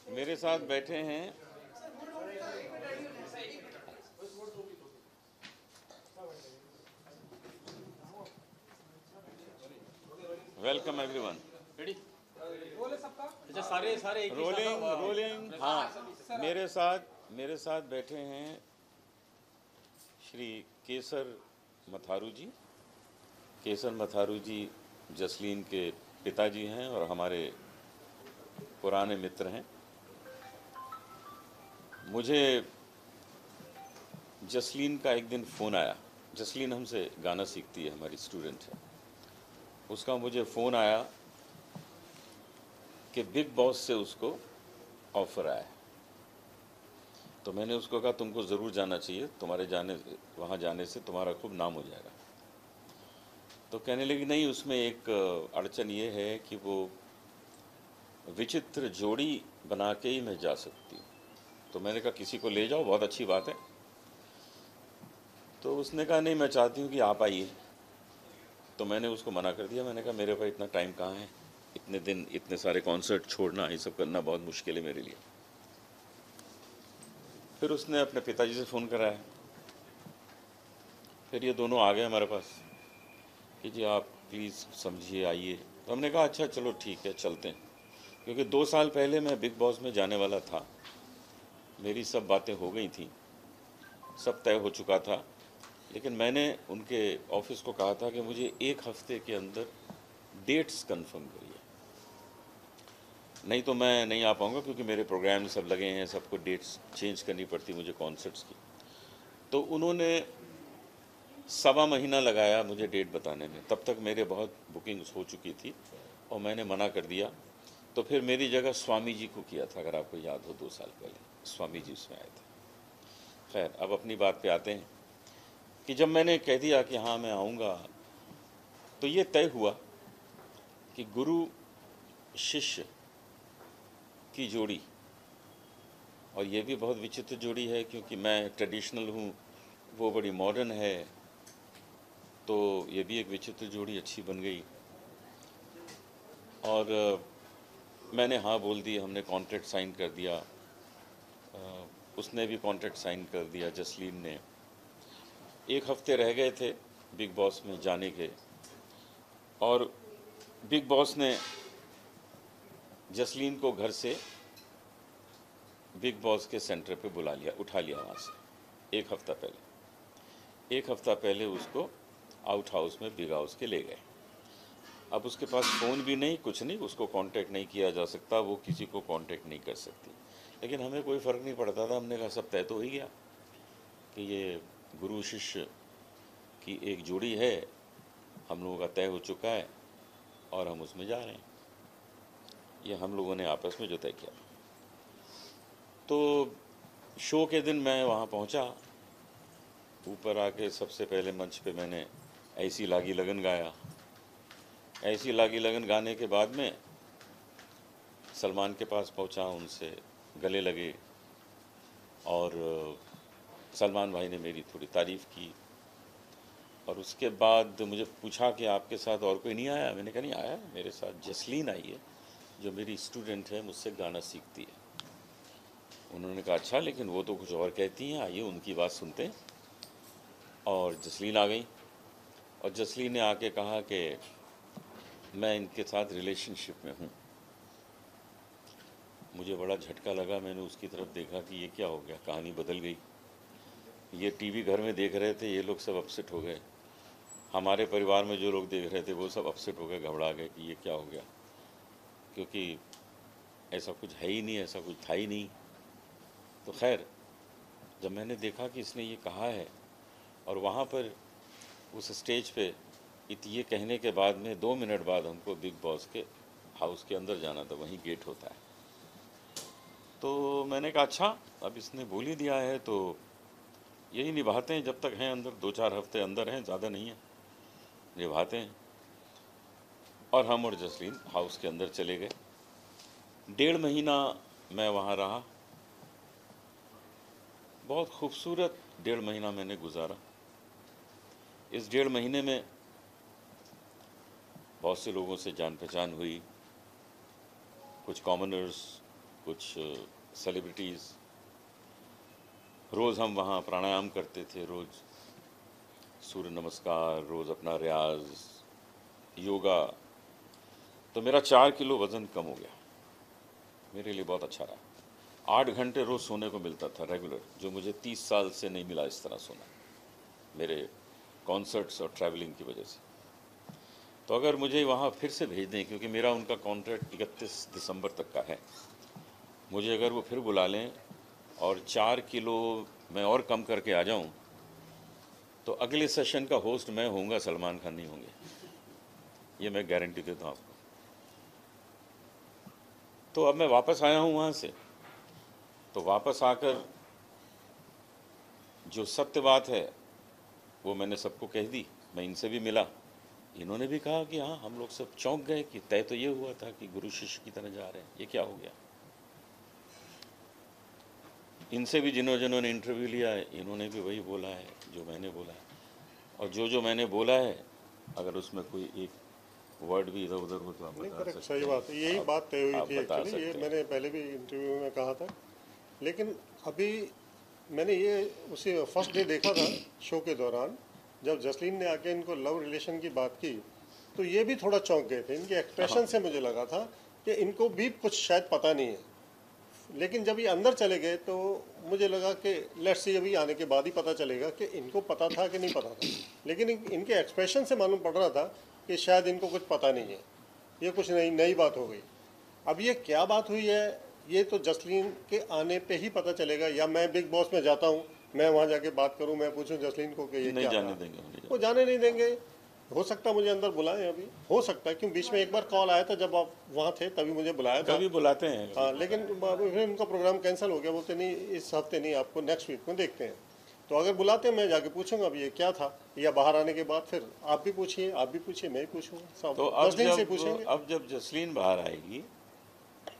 मेरे साथ बैठे हैं वेलकम एवरीवन। रेडी रोल है सबका। अच्छा सारे सारे एक ही साथ रोलिंग रोलिंग। हाँ, मेरे साथ बैठे हैं श्री केसर मथारू जी। केसर मथारू जी जसलीन के पिताजी हैं और हमारे पुराने मित्र हैं। मुझे जसलीन का एक दिन फ़ोन आया। जसलीन हमसे गाना सीखती है, हमारी स्टूडेंट है। उसका मुझे फ़ोन आया कि बिग बॉस से उसको ऑफ़र आया है। तो मैंने उसको कहा तुमको ज़रूर जाना चाहिए, तुम्हारे वहाँ जाने से तुम्हारा खूब नाम हो जाएगा। तो कहने लगी नहीं, उसमें एक अड़चन ये है कि वो विचित्र जोड़ी बना के ही मैं जा सकती हूँ। तो मैंने कहा किसी को ले जाओ, बहुत अच्छी बात है। तो उसने कहा नहीं, मैं चाहती हूँ कि आप आइए। तो मैंने उसको मना कर दिया। मैंने कहा मेरे पास इतना टाइम कहाँ है, इतने दिन इतने सारे कॉन्सर्ट छोड़ना, ये सब करना बहुत मुश्किल है मेरे लिए। फिर उसने अपने पिताजी से फ़ोन कराया। फिर ये दोनों आ गए हमारे पास कि जी आप प्लीज़ समझिए, आइए। तो हमने कहा अच्छा चलो ठीक है, चलते हैं। क्योंकि 2 साल पहले मैं बिग बॉस में जाने वाला था, मेरी सब बातें हो गई थी, सब तय हो चुका था। लेकिन मैंने उनके ऑफिस को कहा था कि मुझे 1 हफ्ते के अंदर डेट्स कंफर्म करिए, नहीं तो मैं नहीं आ पाऊँगा, क्योंकि मेरे प्रोग्राम सब लगे हैं, सबको डेट्स चेंज करनी पड़ती मुझे कॉन्सर्ट्स की। तो उन्होंने 1.25 महीना लगाया मुझे डेट बताने में। तब तक मेरे बहुत बुकिंग्स हो चुकी थी और मैंने मना कर दिया। तो फिर मेरी जगह स्वामी जी को किया था, अगर आपको याद हो, 2 साल पहले स्वामी जी उसमें आए थे। खैर, अब अपनी बात पे आते हैं कि जब मैंने कह दिया कि हाँ मैं आऊँगा, तो ये तय हुआ कि गुरु शिष्य की जोड़ी, और ये भी बहुत विचित्र जोड़ी है क्योंकि मैं ट्रेडिशनल हूँ, वो बड़ी मॉडर्न है, तो ये भी एक विचित्र जोड़ी अच्छी बन गई। और मैंने हाँ बोल दी, हमने कॉन्ट्रैक्ट साइन कर दिया। उसने भी कॉन्ट्रैक्ट साइन कर दिया, जसलीन ने। 1 हफ्ते रह गए थे बिग बॉस में जाने के, और बिग बॉस ने जसलीन को घर से बिग बॉस के सेंटर पे बुला लिया, उठा लिया वहाँ से 1 हफ्ता पहले। 1 हफ्ता पहले उसको आउट हाउस में, बिग हाउस के ले गए। अब उसके पास फ़ोन भी नहीं, कुछ नहीं, उसको कांटेक्ट नहीं किया जा सकता, वो किसी को कांटेक्ट नहीं कर सकती। लेकिन हमें कोई फ़र्क नहीं पड़ता था। हमने कहा सब तय तो हो ही गया कि ये गुरु शिष्य की एक जोड़ी है, हम लोगों का तय हो चुका है और हम उसमें जा रहे हैं। ये हम लोगों ने आपस में जो तय किया। तो शो के दिन मैं वहाँ पहुँचा। ऊपर आके सबसे पहले मंच पे मैंने ऐसी लागी लगन गाया। ऐसी लागी लगन गाने के बाद में सलमान के पास पहुंचा, उनसे गले लगे, और सलमान भाई ने मेरी थोड़ी तारीफ़ की। और उसके बाद मुझे पूछा कि आपके साथ और कोई नहीं आया? मैंने कहा नहीं आया, मेरे साथ जसलीन आई है, जो मेरी स्टूडेंट है, मुझसे गाना सीखती है। उन्होंने कहा अच्छा, लेकिन वो तो कुछ और कहती हैं, आइए उनकी बात सुनते हैं। और जसलीन आ गई, और जसलीन ने आके कहा कि मैं इनके साथ रिलेशनशिप में हूँ। मुझे बड़ा झटका लगा। मैंने उसकी तरफ देखा कि ये क्या हो गया, कहानी बदल गई। ये टीवी घर में देख रहे थे, ये लोग सब अपसेट हो गए। हमारे परिवार में जो लोग देख रहे थे वो सब अपसेट हो गए, घबरा गए कि ये क्या हो गया, क्योंकि ऐसा कुछ है ही नहीं, ऐसा कुछ था ही नहीं। तो खैर, जब मैंने देखा कि इसने ये कहा है, और वहाँ पर उस स्टेज पे ये कहने के बाद में 2 मिनट बाद हमको बिग बॉस के हाउस के अंदर जाना था, वहीं गेट होता है। तो मैंने कहा अच्छा, अब इसने बोल ही दिया है तो यही निभाते हैं, जब तक हैं अंदर, 2-4 हफ्ते अंदर हैं, ज़्यादा नहीं है, निभाते हैं। और हम और जसलीन हाउस के अंदर चले गए। 1.5 महीना मैं वहाँ रहा। बहुत खूबसूरत 1.5 महीना मैंने गुजारा। इस 1.5 महीने में बहुत से लोगों से जान पहचान हुई, कुछ कॉमनर्स, कुछ सेलिब्रिटीज़। रोज़ हम वहाँ प्राणायाम करते थे, रोज़ सूर्य नमस्कार, रोज़ अपना रियाज, योगा। तो मेरा 4 किलो वज़न कम हो गया, मेरे लिए बहुत अच्छा रहा। 8 घंटे रोज़ सोने को मिलता था रेगुलर, जो मुझे 30 साल से नहीं मिला इस तरह सोना, मेरे कॉन्सर्ट्स और ट्रैवलिंग की वजह से। तो अगर मुझे वहाँ फिर से भेज दें, क्योंकि मेरा उनका कॉन्ट्रैक्ट 31 दिसंबर तक का है, मुझे अगर वो फिर बुला लें और 4 किलो मैं और कम करके आ जाऊं, तो अगले सेशन का होस्ट मैं होऊंगा, सलमान खान नहीं होंगे, ये मैं गारंटी देता हूँ आपको। तो अब मैं वापस आया हूँ वहाँ से, तो वापस आकर जो सत्य बात है वो मैंने सबको कह दी। मैं इनसे भी मिला, इन्होंने भी कहा कि हाँ, हम लोग सब चौंक गए कि तय तो ये हुआ था कि गुरु शिष्य की तरह जा रहे हैं, ये क्या हो गया। इनसे भी जिन्होंने इंटरव्यू लिया है, इन्होंने भी वही बोला है जो मैंने बोला है, और जो मैंने बोला है अगर उसमें कोई एक वर्ड भी इधर उधर हो तो आप नहीं, बता करेक्ट, सकते सही हैं। बात है, यही बात तय हुई आप थी बता एक्चुअली। ये सकते हैं। मैंने पहले भी इंटरव्यू में कहा था, लेकिन अभी मैंने ये उसी फर्स्ट डे देखा था शो के दौरान, जब जसलीन ने आके इनको लव रिलेशन की बात की, तो ये भी थोड़ा चौंक गए थे। इनके एक्सप्रेशन से मुझे लगा था कि इनको भी कुछ शायद पता नहीं है, लेकिन जब ये अंदर चले गए तो मुझे लगा कि लेट्स सी, अभी आने के बाद ही पता चलेगा कि इनको पता था कि नहीं पता था। लेकिन इनके एक्सप्रेशन से मालूम पड़ रहा था कि शायद इनको कुछ पता नहीं है, ये कुछ नई नई बात हो गई। अब ये क्या बात हुई है, ये तो जसलीन के आने पे ही पता चलेगा, या मैं बिग बॉस में जाता हूँ, मैं वहाँ जाके बात करूँ, मैं पूछूं जसलीन को कि ये नहीं क्या जाने था। देंगे, वो जाने नहीं देंगे। हो सकता है मुझे अंदर बुलाएं, अभी हो सकता है, क्यों बीच में एक बार कॉल आया था जब आप वहाँ थे, तभी मुझे बुलाया था। कभी बुलाते हैं। हाँ, लेकिन फिर उनका प्रोग्राम कैंसिल हो गया, बोलते नहीं इस हफ्ते नहीं, आपको नेक्स्ट वीक में देखते हैं। तो अगर बुलाते हैं मैं जाके पूछूंगा अब ये क्या था, या बाहर आने के बाद फिर आप भी पूछिए, आप भी पूछिए, मैं भी पूछूंगा, सब तो 10 दिन से पूछेंगे। अब जब जसलीन बाहर आएगी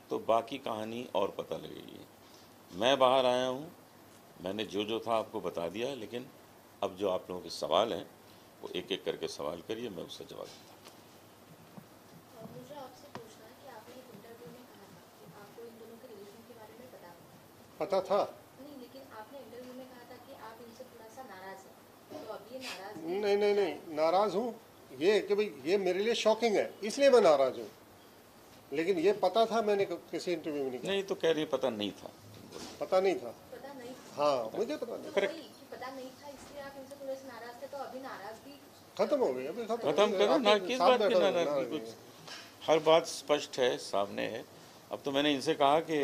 तो बाकी कहानी और पता लगेगी। मैं बाहर आया हूँ, मैंने जो था आपको बता दिया, लेकिन अब जो आप लोगों के सवाल हैं वो एक एक करके सवाल करिए, मैं उससे जवाब दूँगा। मुझे आपसे पूछना है कि आपने एक इंटरव्यू में कहा था कि आपको इन दोनों के रिलेशन के बारे में पता था? नहीं, लेकिन आपने इंटरव्यू में कहा था कि आप इनसे थोड़ा सा नाराज हैं, तो अब ये नाराज हैं? नहीं नहीं नहीं, नाराज़ हूँ ये कि भाई ये मेरे लिए शॉकिंग है, इसलिए मैं नाराज़ हूँ। लेकिन ये पता था, मैंने किसी इंटरव्यू में नहीं कहा। नहीं तो कह रही पता नहीं था। पता नहीं था? पता नहीं था? हाँ, मुझे पता नहीं। तो वही कि पता नहीं था इसलिए आप इनसे थोड़े से नाराज थे, तो अभी नाराजगी खत्म हो गई, अभी खत्म करो ना, आपके किस साथ बात की बैठा हूँ, नाराजगी, नाराज़गी कुछ हर बात स्पष्ट है, सामने है। अब तो मैंने इनसे कहा कि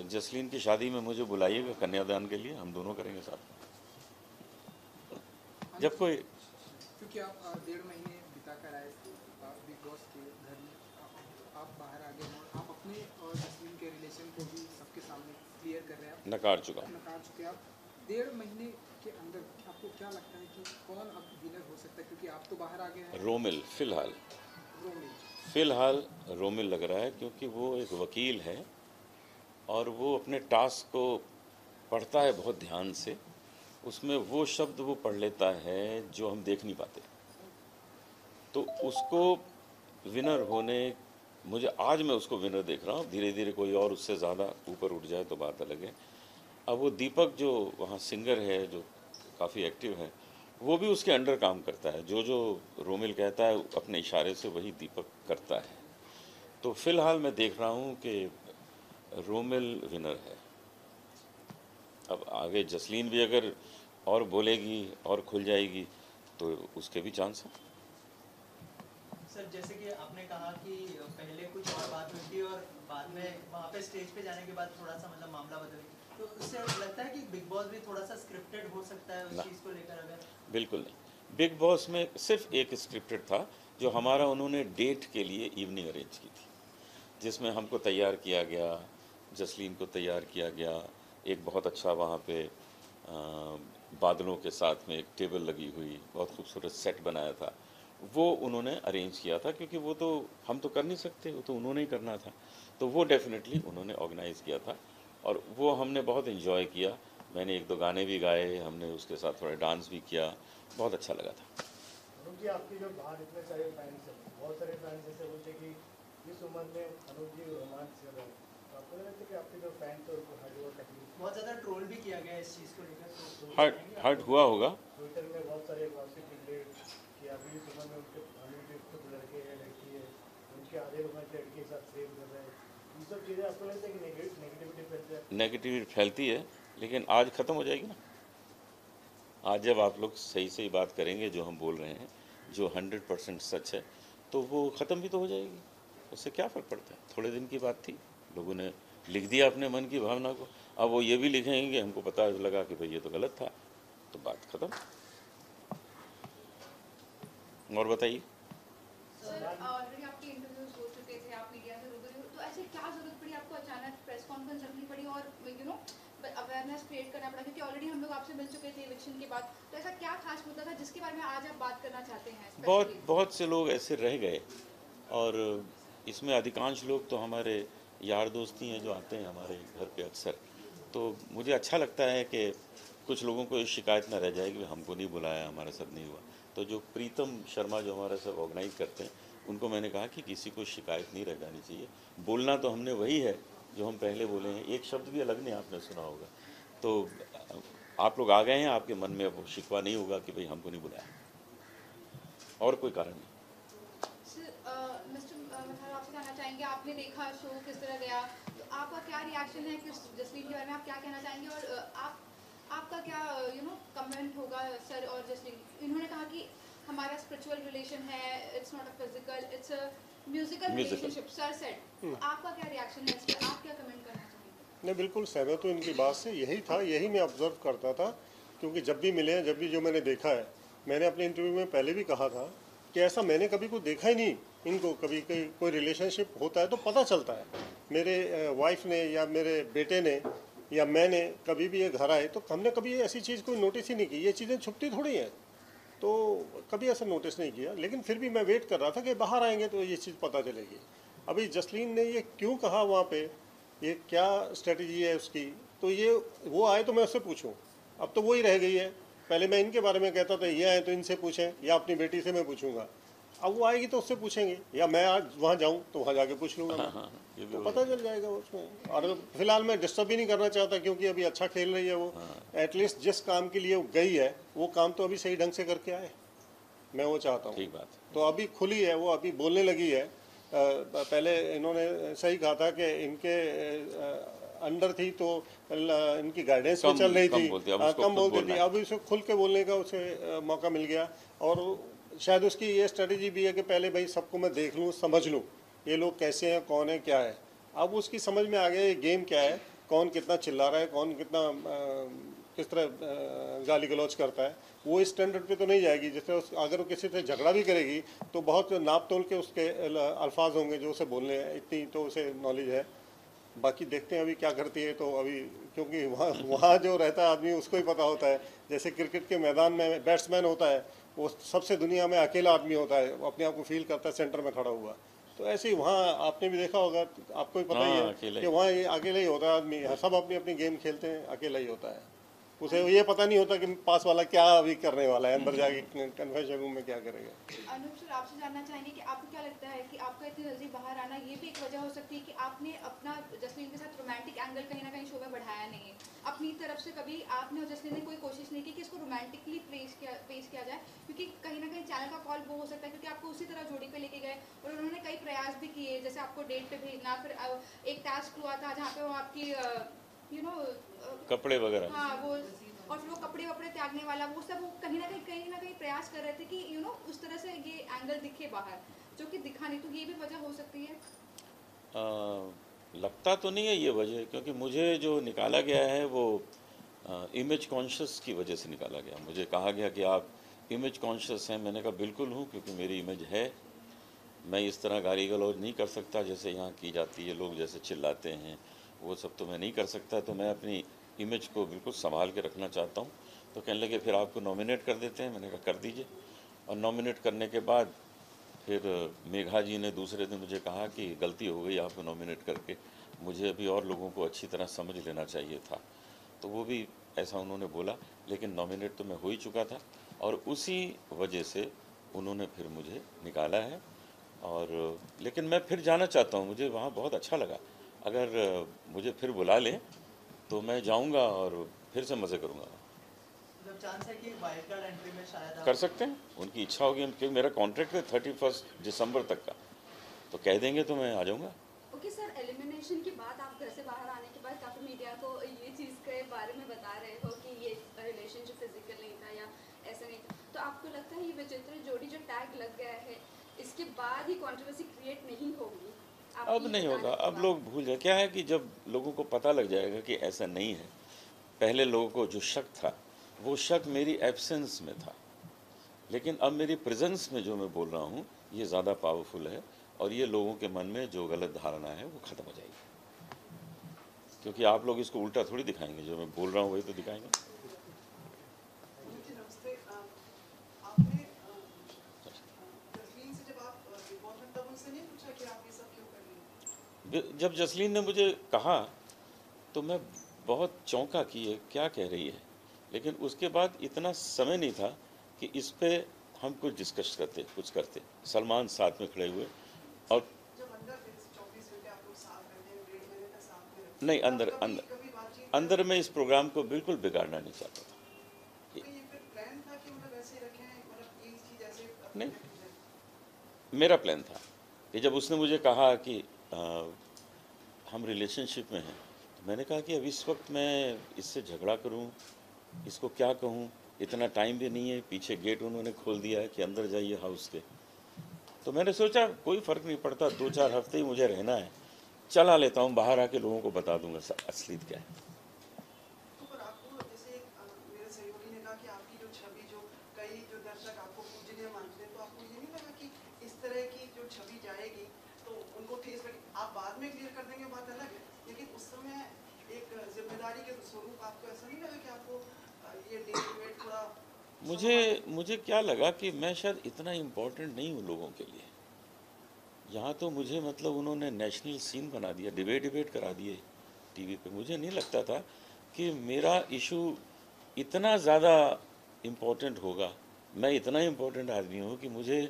जसलीन की शादी में मुझे बुलाइएगा कन्यादान के लिए, हम दोनों करेंगे साथ में। जब कोई क्योंकि आप 1.5 महीने बिता कर आए बिग बॉस के घर में, आप बाहर आ गए और आप अपने और जसलीन के रिलेशन को भी सबके सामने क्लियर कर रहे हैं, नकार चुका हूँ। नकार चुके आप। 1.5 महीने के अंदर आपको क्या लगता है कि कौन अब विनर हो सकता है, क्योंकि आप तो बाहर आ गए हैं? रोमिल रोमिल रोमिल लग रहा है, क्योंकि वो एक वकील है और वो अपने टास्क को पढ़ता है बहुत ध्यान से, उसमें वो शब्द वो पढ़ लेता है जो हम देख नहीं पाते। तो उसको विनर होने, मुझे आज मैं उसको विनर देख रहा हूँ, धीरे धीरे कोई और उससे ज़्यादा ऊपर उठ जाए तो बात अलग है। अब वो दीपक जो वहाँ सिंगर है, जो काफ़ी एक्टिव है, वो भी उसके अंडर काम करता है। जो रोमिल कहता है अपने इशारे से वही दीपक करता है। तो फिलहाल मैं देख रहा हूँ कि रोमिल विनर है। अब आगे जसलीन भी अगर और बोलेगी और खुल जाएगी तो उसके भी चांस हैं। सर, जैसे कि आपने कहा कि पहले कुछ और बात हुई थी और बाद में वहाँ पे स्टेज पे जाने के बाद थोड़ा सा मतलब मामला बदल गया, तो उससे लगता है कि बिग बॉस भी थोड़ा सा स्क्रिप्टेड हो सकता है उस चीज़ को लेकर? अगर बिल्कुल नहीं, बिग बॉस में सिर्फ एक स्क्रिप्टेड था जो हमारा उन्होंने डेट के लिए इवनिंग अरेंज की थी, जिसमें हमको तैयार किया गया, जसलीन को तैयार किया गया, एक बहुत अच्छा वहाँ पे बादलों के साथ में एक टेबल लगी हुई, बहुत खूबसूरत सेट बनाया था, वो उन्होंने अरेंज किया था, क्योंकि वो तो हम तो कर नहीं सकते, वो तो उन्होंने ही करना था। तो वो डेफिनेटली उन्होंने ऑर्गेनाइज़ किया था और वो हमने बहुत इन्जॉय किया। मैंने 1-2 गाने भी गाए, हमने उसके साथ थोड़ा डांस भी किया, बहुत अच्छा लगा था। अनूप जी, आपके जो बाहर इतने सारे फैंस हैं, बहुत सारे फैंस ऐसे बोलते हैं कि इस उम्र में अनूप जी रोमांस कर रहे हैं, तो आपको लगा जो फैंस और उनको हर्ट हुआ तकलीफ, बहुत ज़्यादा ट्रोल भी किया गया इस चीज़ को लेकर, तो हर्ट हुआ होगा। ट्विटर में बहुत सारे गॉसिप निकले कि अभी सुबह में उनके फैमिली में खुद लड़के हैं लड़की है, उनके आधे उम्र के लड़के के साथ प्रेम कर रहे हैं, ये सब चीज़ें आपको लगता है कि नेगेटिविटी फैलता है? नेगेटिविटी फैलती है, लेकिन आज ख़त्म हो जाएगी ना। आज जब आप लोग सही सही बात करेंगे, जो हम बोल रहे हैं जो 100% सच है, तो वो ख़त्म भी तो हो जाएगी। उससे क्या फ़र्क पड़ता है? थोड़े दिन की बात थी, लोगों ने लिख दिया अपने मन की भावना को, अब वो ये भी लिखेंगे हमको पता लगा कि भाई ये तो गलत था, तो बात ख़त्म। और बताइए। सर ऑलरेडी आपके इंटरव्यूज हो चुके थे, आप मीडिया से रूबरू हो, तो ऐसे क्या जरूरत पड़ी आपको अचानक प्रेस कॉन्फ्रेंस रखनी पड़ी और अवेयरनेस क्रिएट करना पड़ा, क्योंकि ऑलरेडी हम लोग आपसे मिल चुके थे इलेक्शन के बाद, तो ऐसा क्या खास मुद्दा था जिसके बारे में आज आप बात करना चाहते हैं? बहुत से लोग ऐसे रह गए, और इसमें अधिकांश लोग तो हमारे यार दोस्त ही हैं जो आते हैं हमारे घर पे अक्सर। तो मुझे अच्छा लगता है कि कुछ लोगों को ये शिकायत ना रह जाए कि हमको नहीं बुलाया, हमारे साथ नहीं हुआ। तो जो प्रीतम शर्मा जो हमारा सब ऑर्गेनाइज करते हैं, उनको मैंने कहा कि किसी को शिकायत नहीं रह जानी चाहिए। बोलना तो हमने वही है जो हम पहले बोले हैं, एक शब्द भी अलग नहीं आपने सुना होगा। तो आप लोग आ गए हैं, आपके मन में अब शिकवा नहीं होगा कि भाई हमको नहीं बुलाया, और कोई कारण नहीं। मिस्टर मथार, आपसे कहना चाहेंगे, आपने देखा शो किस तरह गया, तो आपका क्या रिएक्शन है कि जसलीन के बारे में आप क्या कहना चाहेंगे, और आपका क्या कमेंट होगा सर और जसलीन? इन्होंने कहा कि हमारा स्पिरिचुअल रिलेशन है, it's not a physical, it's a musical relationship, sir said. आपका क्या रिएक्शन है इस पर, आप क्या कमेंट करना चाहेंगे? नहीं, बिल्कुल सहमत हूँ इनकी बात से। यही था, यही मैं ऑब्जर्व करता था, क्योंकि जब भी मिले हैं, जब भी जो मैंने देखा है, मैंने अपने इंटरव्यू में पहले भी कहा था कि ऐसा मैंने कभी कोई देखा ही नहीं। इनको कभी कोई रिलेशनशिप होता है तो पता चलता है। मेरे वाइफ ने या मेरे बेटे ने या मैंने कभी भी ये घर आए तो हमने कभी ऐसी चीज़ कोई नोटिस ही नहीं की। ये चीज़ें छुपती थोड़ी हैं, तो कभी ऐसा नोटिस नहीं किया। लेकिन फिर भी मैं वेट कर रहा था कि बाहर आएंगे तो ये चीज़ पता चलेगी। अभी जसलीन ने ये क्यों कहा वहाँ पे, ये क्या स्ट्रेटजी है उसकी, तो ये वो आए तो मैं उससे पूछूं। अब तो वही रह गई है। पहले मैं इनके बारे में कहता था ये आए तो इनसे पूछें, या अपनी बेटी से मैं पूछूंगा। अब वो आएगी तो उससे पूछेंगे, या मैं आज वहाँ जाऊँ तो वहाँ जाके पूछ लूँगा मैं। ये भी तो होगा। पता चल जाएगा उसमें। और फिलहाल मैं डिस्टर्ब भी नहीं करना चाहता, क्योंकि अभी अच्छा खेल रही है वो। एटलीस्ट जिस काम के लिए वो गई है वो काम तो अभी सही ढंग से करके आए, मैं वो चाहता हूँ। ठीक बात है। तो अभी खुली है वो, अभी बोलने लगी है। पहले इन्होंने सही कहा था कि इनके अंडर थी तो इनकी गाइडेंस में चल रही थी, कम बोलती थी। अब उसे खुल के बोलने का उसे मौका मिल गया, और शायद उसकी ये स्ट्रेटजी भी है कि पहले भाई सबको मैं देख लूँ, समझ लूँ ये लोग कैसे हैं, कौन है, क्या है। अब उसकी समझ में आ गया ये गेम क्या है, कौन कितना चिल्ला रहा है, कौन कितना किस तरह गाली गलौज करता है। वो इस स्टैंडर्ड पे तो नहीं जाएगी। जैसे अगर वो किसी से झगड़ा भी करेगी तो बहुत नाप तोल के उसके अल्फाज होंगे जो उसे बोलने हैं, इतनी तो उसे नॉलेज है। बाकी देखते हैं अभी क्या करती है। तो अभी क्योंकि वहाँ जो रहता है आदमी उसको ही पता होता है। जैसे क्रिकेट के मैदान में बैट्समैन होता है, वो सबसे दुनिया में अकेला आदमी होता है, वो अपने आप को फील करता है सेंटर में खड़ा हुआ। तो ऐसे ही वहाँ आपने भी देखा होगा, आपको भी पता ही है कि वहाँ ये अकेला ही होता है आदमी। सब अपनी अपनी गेम खेलते हैं, अकेला ही होता है। उसे ये पता नहीं होता कि पास वाला क्या अभी करने वाला है, अंदर जाके कन्फेशन रूम में क्या करेगा। अनूप सर, आपसे जानना चाहेंगे कि आपको क्या लगता है कि आपका इतनी जल्दी बाहर आना ये भी एक वजह हो सकती है कि आपने अपना जसलीन के साथ रोमांटिक एंगल कहीं ना कहीं शो में बढ़ाया नहीं है अपनी तरफ से? कभी आपने और जसलीन ने कोई कोशिश नहीं की कि इसको रोमांटिकली पेश किया जाए? क्योंकि कहीं ना कहीं चैनल का कॉल वो हो सकता है, क्योंकि आपको उसी तरह जोड़ी पे लेके गए और उन्होंने कई प्रयास भी किए, जैसे आपको डेट पे भेजना, फिर एक टास्क हुआ था जहाँ पे वो आपकी कपड़े वगैरह, हाँ वो, और फिर वो कपड़े वपड़े त्यागने वाला, वो सब वो कहीं ना कहीं प्रयास कर रहे थे कि उस तरह से ये एंगल दिखे बाहर, जो कि दिखा नहीं। तो ये भी वजह हो सकती है? लगता तो नहीं है ये वजह, क्योंकि मुझे जो निकाला गया है वो इमेज कॉन्शियस की वजह से निकाला गया। मुझे कहा गया कि आप इमेज कॉन्शियस हैं। मैंने कहा बिल्कुल हूँ, क्योंकि मेरी इमेज है। मैं इस तरह गाली गलौज नहीं कर सकता जैसे यहाँ की जाती है, लोग जैसे चिल्लाते हैं वो सब तो मैं नहीं कर सकता। तो मैं अपनी इमेज को बिल्कुल संभाल के रखना चाहता हूँ। तो कहने लगे फिर आपको नॉमिनेट कर देते हैं। मैंने कहा कर दीजिए। और नॉमिनेट करने के बाद फिर मेघा जी ने दूसरे दिन मुझे कहा कि गलती हो गई आपको नॉमिनेट करके, मुझे अभी और लोगों को अच्छी तरह समझ लेना चाहिए था। तो वो भी ऐसा उन्होंने बोला, लेकिन नॉमिनेट तो मैं हो ही चुका था, और उसी वजह से उन्होंने फिर मुझे निकाला है। और लेकिन मैं फिर जाना चाहता हूँ, मुझे वहाँ बहुत अच्छा लगा। अगर मुझे फिर बुला लें तो मैं जाऊंगा और फिर से मज़े करूंगा। मतलब चांस है कि वाइल्ड कार्ड एंट्री में शायद आप कर सकते हैं, उनकी इच्छा होगी, क्योंकि मेरा कॉन्ट्रैक्ट है 31 दिसंबर तक का, तो कह देंगे तो मैं आ जाऊंगा। ओके सर, एलिमिनेशन के बाद आप घर से बाहर आने के बाद काफ़ी मीडिया को ये चीज़ के बारे में बता रहे हो कि ये रिलेशनशिप फिजिकल नहीं था या ऐसा नहीं था, तो आपको लगता है ये विचित्र जोड़ी जो टैग लग गया है इसके बाद ही कंट्रोवर्सी क्रिएट नहीं होगी? आपकी अब नहीं बताने होगा, के अब बाद? लोग भूल जाए। क्या है कि जब लोगों को पता लग जाएगा कि ऐसा नहीं है, पहले लोगों को जो शक था वो शक मेरी एब्सेंस में था, लेकिन अब मेरी प्रेजेंस में जो मैं बोल रहा हूँ ये ज़्यादा पावरफुल है, और ये लोगों के मन में जो गलत धारणा है वो ख़त्म हो जाएगी। क्योंकि आप लोग इसको उल्टा थोड़ी दिखाएंगे, जो मैं बोल रहा हूँ वही तो दिखाएंगे। जी नमस्ते। आपने जसलीन से जब आप बिग बॉस में तब उनसे नहीं पूछा कि आप ये सब क्यों कर रही हैं? जब जसलीन ने मुझे कहा तो मैं बहुत चौंका कि ये क्या कह रही है, लेकिन उसके बाद इतना समय नहीं था कि इस पे हम कुछ करते। सलमान साथ में खड़े हुए, और जब अंदर थे 24 घंटे आप लोग साथ रहते हैं, 1.5 महीने तक साथ में रहते नहीं, हैं, अंदर कभी अंदर कभी बातचीत अंदर में इस प्रोग्राम को बिल्कुल बिगाड़ना नहीं चाहता था। तो ये फिर प्लान था कि मतलब ऐसे ही रखें, मतलब ये चीज़ ऐसे नहीं, रखी जाए? मेरा प्लान था कि जब उसने मुझे कहा कि हम रिलेशनशिप में हैं, तो मैंने कहा कि अब इस वक्त मैं इससे झगड़ा करूं, इसको क्या कहूं, इतना टाइम भी नहीं है, पीछे गेट उन्होंने खोल दिया है कि अंदर जाइए हाउस के। तो मैंने सोचा कोई फ़र्क नहीं पड़ता, 2-4 हफ्ते ही मुझे रहना है, चला लेता हूं, बाहर आके लोगों को बता दूंगा असलियत क्या है। तो पर आपको जैसे मेरे सहयोगी ने कहा कि आपकी जो छवि, जो कई जो दर्शक आपको पूजनीय मानते हैं, तो आपको ये नहीं लगा कि इस तरह की जो छवि जाएगी तो उनको ठेस लगे? आप बाद में क्लियर कर देंगे, बात अलग है, लेकिन उस समय एक जिम्मेदारी के स्वरूप आपको ऐसा नहीं लगा कि आपको ये डिबेट थोड़ा मुझे क्या लगा कि मैं शायद इतना इम्पोर्टेंट नहीं हूँ लोगों के लिए। यहाँ तो मुझे मतलब उन्होंने नेशनल सीन बना दिया, डिबेट करा दिए टीवी पे। मुझे नहीं लगता था कि मेरा इशू इतना ज़्यादा इम्पोर्टेंट होगा। मैं इतना इम्पोर्टेंट आदमी हूँ कि मुझे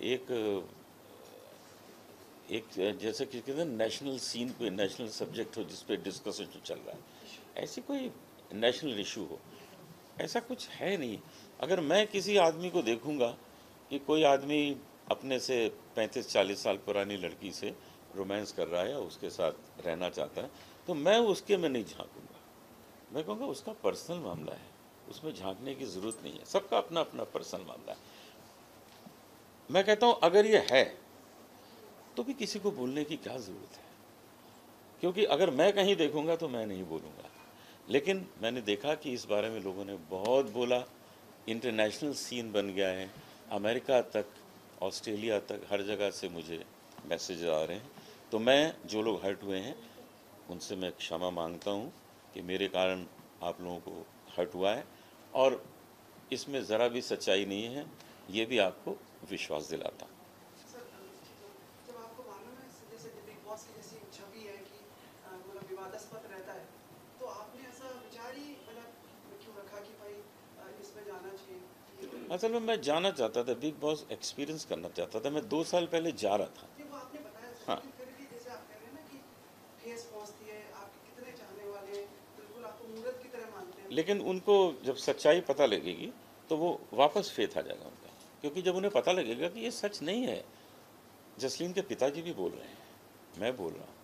एक एक जैसे कि कहते हैं नेशनल सीन पे नेशनल सब्जेक्ट हो जिस पे डिस्कशन चल रहा है, ऐसी कोई नेशनल इशू हो, ऐसा कुछ है नहीं। अगर मैं किसी आदमी को देखूंगा कि कोई आदमी अपने से 35-40 साल पुरानी लड़की से रोमांस कर रहा है या उसके साथ रहना चाहता है, तो मैं उसके में नहीं झांकूंगा। मैं कहूँगा उसका पर्सनल मामला है, उसमें झांकने की ज़रूरत नहीं है, सबका अपना अपना पर्सनल मामला है। मैं कहता हूँ अगर ये है तो भी किसी को बोलने की क्या ज़रूरत है, क्योंकि अगर मैं कहीं देखूंगा तो मैं नहीं बोलूँगा। लेकिन मैंने देखा कि इस बारे में लोगों ने बहुत बोला, इंटरनेशनल सीन बन गया है, अमेरिका तक, ऑस्ट्रेलिया तक, हर जगह से मुझे मैसेज आ रहे हैं। तो मैं, जो लोग हर्ट हुए हैं उनसे मैं क्षमा मांगता हूँ कि मेरे कारण आप लोगों को हर्ट हुआ है, और इसमें ज़रा भी सच्चाई नहीं है, ये भी आपको विश्वास दिलाता हूँ। सर, जब आपको मालूम है जैसे बिग बॉस की जैसी छवि है कि मतलब विवादास्पद रहता है, तो आपने ऐसा विचार ही मतलब क्यों रखा कि भाई इसमें जाना चाहिए? असल में मैं जाना चाहता था, बिग बॉस एक्सपीरियंस करना चाहता था। मैं 2 साल पहले जा रहा था। नहीं, वो आपने बताया सर, हाँ। लेकिन फिर भी जैसे आप कह रहे हैं ना कि ठेस पहुंचती है, आपके कितने चाहने वाले हैं, बिल्कुल आपको मूर्त की तरह मानते हैं। लेकिन उनको जब सच्चाई पता लगेगी तो वो वापस फेथ आ जाएगा उनका, क्योंकि जब उन्हें पता लगेगा कि ये सच नहीं है, जसलीन के पिताजी भी बोल रहे हैं, मैं बोल रहा हूँ,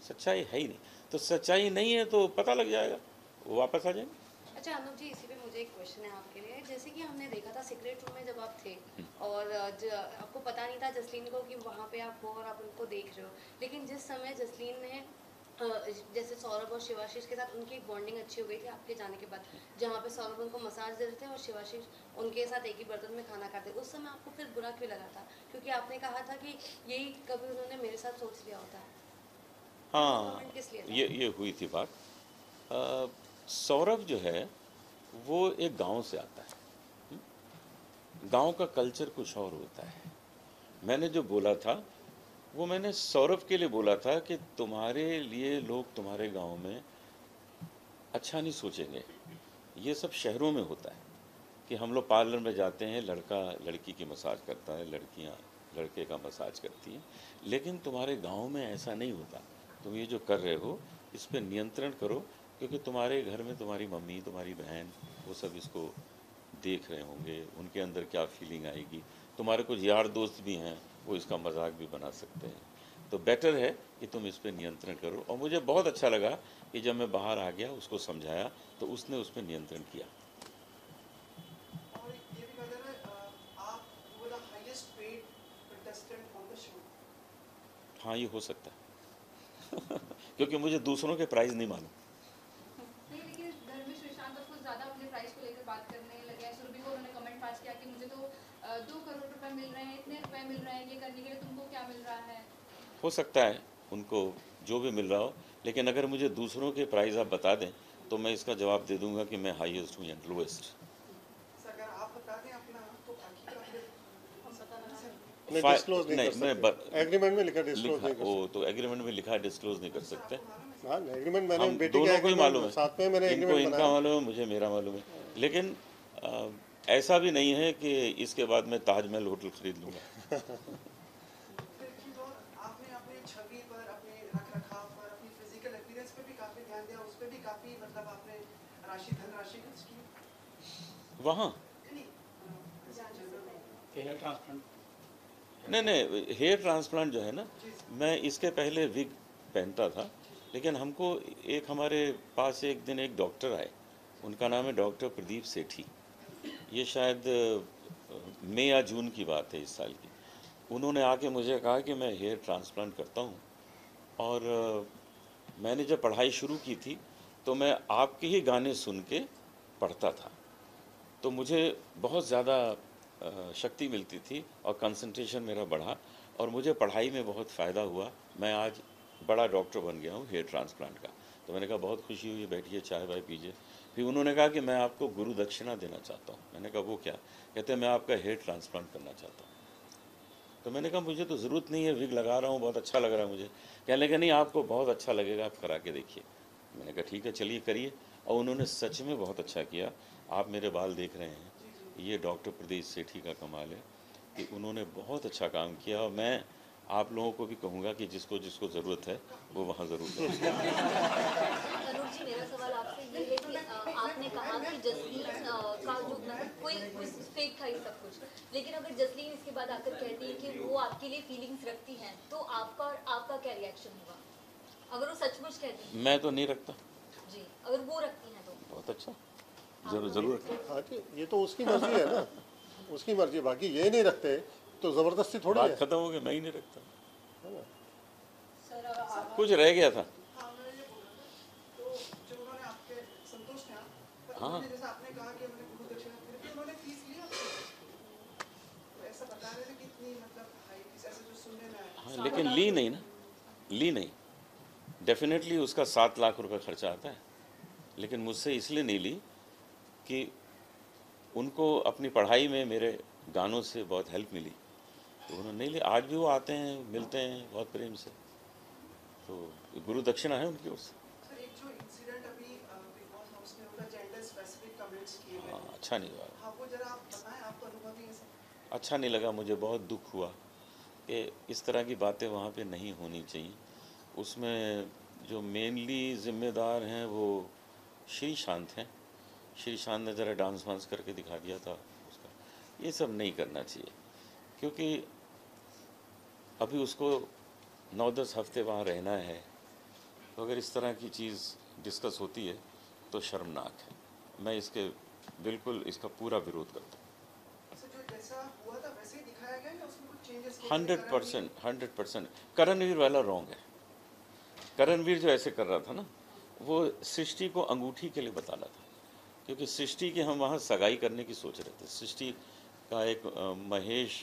सच्चाई है ही नहीं, तो सच्चाई नहीं है तो पता लग जाएगा, वो वापस आ जाएंगे। अच्छा अनुप जी, इसी पे मुझे एक क्वेश्चन है आपके लिए। जैसे कि हमने देखा था सीक्रेट रूम में जब आप थे और आपको पता नहीं था जसलीन को कि वहाँ पे आप हो और आप उनको देख रहे हो, लेकिन जिस समय जसलीन ने जैसे सौरभ और शिवाशीष के साथ उनकी एक बॉन्डिंग अच्छी हो गई थी आपके जाने के बाद, जहाँ पे सौरभ उनको मसाज दे रहे थे और शिवाशीष उनके साथ एक ही बर्तन में खाना खाते, उस समय आपको फिर बुरा क्यों लगा था? क्योंकि आपने कहा था कि यही कभी उन्होंने मेरे साथ सोच लिया होता है। हाँ, कमेंट किस लिए था? ये हुई थी बात। सौरभ जो है वो एक गांव से आता है, गांव का कल्चर कुछ और होता है। मैंने जो बोला था वो मैंने सौरभ के लिए बोला था कि तुम्हारे लिए लोग तुम्हारे गांव में अच्छा नहीं सोचेंगे। ये सब शहरों में होता है कि हम लोग पार्लर में जाते हैं, लड़का लड़की की मसाज करता है, लड़कियां लड़के का मसाज करती हैं, लेकिन तुम्हारे गांव में ऐसा नहीं होता। तुम ये जो कर रहे हो इस पर नियंत्रण करो, क्योंकि तुम्हारे घर में तुम्हारी मम्मी, तुम्हारी बहन, वो सब इसको देख रहे होंगे, उनके अंदर क्या फीलिंग आएगी। तुम्हारे कुछ यार दोस्त भी हैं, वो इसका मजाक भी बना सकते हैं। तो बेटर है कि तुम इस पर नियंत्रण करो। और मुझे बहुत अच्छा लगा कि जब मैं बाहर आ गया, उसको समझाया, तो उसने उस पर नियंत्रण किया। और ये भी नजर है, आप वो the highest paid contestant on the show. हाँ, ये हो सकता है क्योंकि मुझे दूसरों के प्राइस नहीं मालूम। नहीं, लेकिन घर में श्रीशांत कुछ ज़्यादा अपने प्राइस को लेकर बात करने लगे हैं। सुरभि को उन्होंने कमेंट पास किया कि मुझे तो 2 करोड़ रुपए मिल रहे हैं, इतने रुपए मिल रहे हैं, ये करने के लिए तुमको क्या मिल रहा है? हो सकता है उनको जो भी मिल रहा हो, लेकिन अगर मुझे दूसरों के प्राइस आप बता दें तो मैं इसका जवाब दे दूंगा कि मैं हाईएस्ट हूँ या लोएस्ट। अगर आप बता दें अपना तो बाकी का फिर हम पता लगा सकते नहीं, डिस्क्लोज नहीं कर सकते। एग्रीमेंट में लिखा डिस्क्लोज नहीं कर वो तो एग्रीमेंट में लिखा है, डिस्क्लोज नहीं कर सकते। सकते। हाँ, एग्रीमेंट मैंने हम बेटी दोनों का को ही मालूम है, साथ में मैंने इनको एग्रीमेंट इनका बनाया। मालूम है, मुझे मेरा मालूम है। लेकिन ऐसा भी नहीं है कि इसके बाद मैं ताजमहल होटल खरीद लूँगा। फिर एक चीज़ और, आपने अपने छवि पर, अपने रखरखाव पर, अपनी फिजिकल अपीयरेंस पे भी काफ़ी ध्यान दिया, उस पर भी काफ़ी मतलब आपने धनराशि खर्च की। वहाँ नहीं, हेयर ट्रांसप्लांट नहीं, हेयर ट्रांसप्लांट जो है ना, मैं इसके पहले विग पहनता था, लेकिन हमको एक हमारे पास एक दिन एक डॉक्टर आए, उनका नाम है डॉक्टर प्रदीप सेठी। ये शायद मई या जून की बात है इस साल की। उन्होंने आके मुझे कहा कि मैं हेयर ट्रांसप्लांट करता हूँ, और मैंने जब पढ़ाई शुरू की थी तो मैं आपके ही गाने सुन के पढ़ता था, तो मुझे बहुत ज़्यादा शक्ति मिलती थी और कंसंट्रेशन मेरा बढ़ा, और मुझे पढ़ाई में बहुत फ़ायदा हुआ। मैं आज बड़ा डॉक्टर बन गया हूँ हेयर ट्रांसप्लांट का। तो मैंने कहा बहुत खुशी हुई, बैठिए चाय वाय पीजिए। फिर उन्होंने कहा कि मैं आपको गुरु दक्षिणा देना चाहता हूँ। मैंने कहा वो क्या? कहते हैं मैं आपका हेयर ट्रांसप्लांट करना चाहता हूँ। तो मैंने कहा मुझे तो ज़रूरत नहीं है, विग लगा रहा हूँ, बहुत अच्छा लग रहा है मुझे। कहने लगे नहीं, आपको बहुत अच्छा लगेगा, आप करा के देखिए। मैंने कहा ठीक है, चलिए करिए। और उन्होंने सच में बहुत अच्छा किया। आप मेरे बाल देख रहे हैं, ये डॉक्टर प्रदीप सेठी का कमाल है कि उन्होंने बहुत अच्छा काम किया। और मैं आप लोगों को भी कहूँगा कि जिसको जिसको ज़रूरत है वो वहाँ ज़रूर जाए। अनुज जी, मेरा सवाल आपसे ये है कि आपने कहा कि जसलीन का जो मतलब कोई फेक था ये सब कुछ, लेकिन अगर जसलीन इसके बाद आकर कहती है कि वो आपके लिए फीलिंग्स रखती हैं, तो आपका क्या रिएक्शन होगा अगर वो सचमुच कहती है? मैं तो नहीं रखता जी, अगर वो रखती हैं तो बहुत अच्छा, ज़रूर हाँ जी, ये तो उसकी मर्जी है ना, उसकी मर्जी। बाकी ये नहीं रखते तो ज़बरदस्ती थोड़ी बात है। खत्म हो गई, मैं ही नहीं रखता। सर आप कुछ रह गया था। हाँ मैंने ये बोला था, तो जब उन्होंने आपके संतुष्ट हैं, पर हाँ। उन्होंने जैसा आपने कहा कि उन्होंने गुरु दक्षिणा, फिर भी उन्होंने फीस ली आपसे, तो ऐसा बता रहे थे कि इतनी मतलब हाई फीस, ऐसा जो सुनने में आया। हाँ, लेकिन ली नहीं ना, ली नहीं। डेफिनेटली उसका 7 लाख रुपए खर्चा आता है, लेकिन मुझसे इसलिए नहीं ली कि उनको अपनी पढ़ाई में मेरे गानों से बहुत हेल्प मिली, तो उन्होंने नहीं ली। आज भी वो आते हैं, मिलते हैं बहुत प्रेम से, तो गुरु दक्षिणा है उनकी ओर से। सर एक जो इंसिडेंट अभी बिग बॉस हाउस में हुआ, जेंडर स्पेसिफिक कमेंट्स किए हाँ, गए, अच्छा नहीं हुआ, हाँ वो जरा आप बताएं, आपको अनुभव ही है सर। अच्छा नहीं लगा, मुझे बहुत दुख हुआ कि इस तरह की बातें वहाँ पे नहीं होनी चाहिए। उसमें जो मेनली ज़िम्मेदार हैं वो श्री शांत हैं। श्री शांत ने ज़रा डांस वांस करके दिखा दिया था उसका। ये सब नहीं करना चाहिए, क्योंकि अभी उसको 9-10 हफ्ते वहाँ रहना है, तो अगर इस तरह की चीज़ डिस्कस होती है तो शर्मनाक है। मैं इसके बिल्कुल इसका पूरा विरोध करता हूँ। सर जो जैसा हुआ था वैसे ही दिखाया गया या उसमें कुछ चेंजेस किए गए? 100%। करणवीर वाला रॉन्ग है। करणवीर जो ऐसे कर रहा था ना, वो सृष्टि को अंगूठी के लिए बता रहा था, क्योंकि सृष्टि की हम वहाँ सगाई करने की सोच रहे थे। सृष्टि का एक मनीष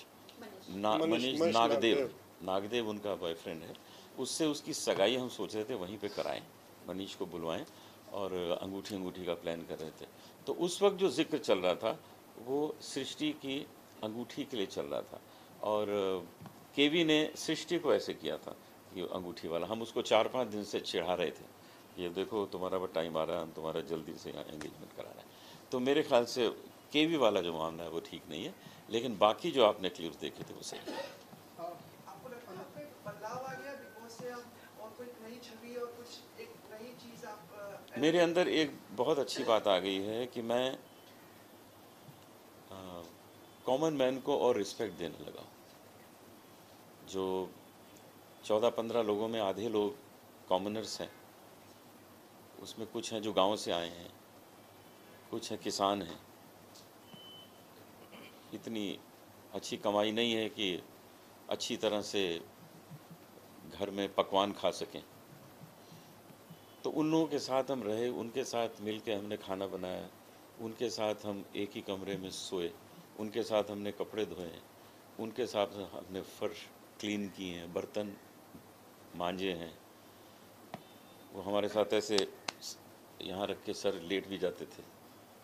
नागदेव उनका बॉयफ्रेंड है, उससे उसकी सगाई हम सोच रहे थे वहीं पे कराएं, मनीष को बुलवाएं, और अंगूठी का प्लान कर रहे थे। तो उस वक्त जो जिक्र चल रहा था वो सृष्टि की अंगूठी के लिए चल रहा था, और केवी ने सृष्टि को ऐसे किया था कि अंगूठी वाला। हम उसको 4-5 दिन से चिढ़ा रहे थे, ये देखो तुम्हारा वो टाइम आ रहा है, हम तुम्हारा जल्दी से यहाँ एंगेजमेंट करा रहे हैं। तो मेरे ख्याल से केवी वाला जो मामला है वो ठीक नहीं है, लेकिन बाकी जो आपने क्लिप्स देखे थे वो सही है। आपको लगता है बदलाव आ गया बिग बॉस से अब, और कोई नई छवि और कुछ एक नई चीज़ आप मेरे अंदर एक बहुत अच्छी बात आ गई है कि मैं कॉमन मैन को और रिस्पेक्ट देने लगा हूँ। जो 14-15 लोगों में आधे लोग कॉमनर्स हैं, उसमें कुछ हैं जो गांव से आए हैं, कुछ हैं किसान हैं। इतनी अच्छी कमाई नहीं है कि अच्छी तरह से घर में पकवान खा सकें, तो उन लोगों के साथ हम रहे, उनके साथ मिलके हमने खाना बनाया, उनके साथ हम एक ही कमरे में सोए, उनके साथ हमने कपड़े धोए, उनके साथ हमने फर्श क्लीन किए हैं, बर्तन मांजे हैं। वो हमारे साथ ऐसे यहाँ रख के सर लेट भी जाते थे,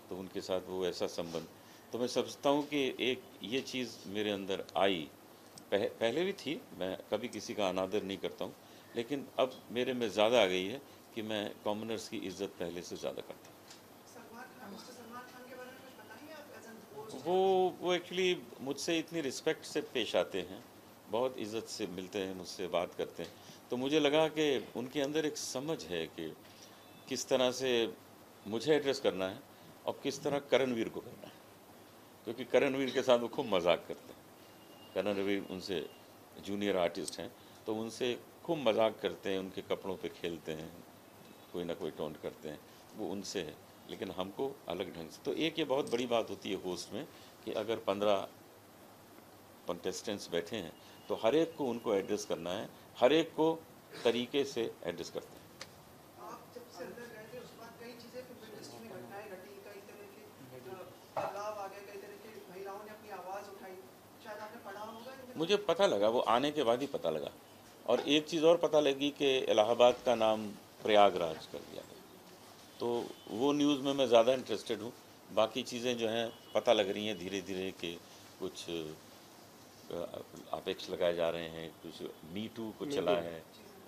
तो उनके साथ वो ऐसा संबंध। तो मैं समझता हूँ कि एक ये चीज़ मेरे अंदर आई, पहले भी थी, मैं कभी किसी का अनादर नहीं करता हूँ, लेकिन अब मेरे में ज़्यादा आ गई है कि मैं कॉमनर्स की इज्जत पहले से ज़्यादा करता हूँ। सलमान खान के बारे में कुछ बताएंगे आप एज एन होस्ट? वो एक्चुअली मुझसे इतनी रिस्पेक्ट से पेश आते हैं, बहुत इज़्ज़त से मिलते हैं, मुझसे बात करते हैं, तो मुझे लगा कि उनके अंदर एक समझ है कि किस तरह से मुझे एड्रेस करना है और किस तरह करणवीर को करना है, क्योंकि करणवीर के साथ वो खूब मजाक करते हैं। करणवीर उनसे जूनियर आर्टिस्ट हैं, तो उनसे खूब मजाक करते हैं, उनके कपड़ों पे खेलते हैं, कोई ना कोई टोंट करते हैं, वो उनसे है, लेकिन हमको अलग ढंग से। तो एक ये बहुत बड़ी बात होती है होस्ट में कि अगर 15 कंटेस्टेंट्स बैठे हैं तो हर एक को उनको एड्रेस करना है, हर एक को तरीके से एड्रेस करते हैं। आप जब से अंदर गए थे उसके बाद कई चीज़ें फिल्म इंडस्ट्री में घटनाएं घटी, कई तरह के बदलाव आ गए, कई तरह की महिलाओं ने अपनी आवाज़ उठाई, शायद आपने पढ़ा होगा। मुझे पता लगा, वो आने के बाद ही पता लगा। और एक चीज़ और पता लगी कि इलाहाबाद का नाम प्रयागराज कर दिया गया, तो वो न्यूज़ में मैं ज़्यादा इंटरेस्टेड हूँ। बाकी चीज़ें जो हैं पता लग रही हैं धीरे धीरे कि कुछ अपेक्ष लगाए जा रहे हैं, कुछ मी टू कुछ चला है,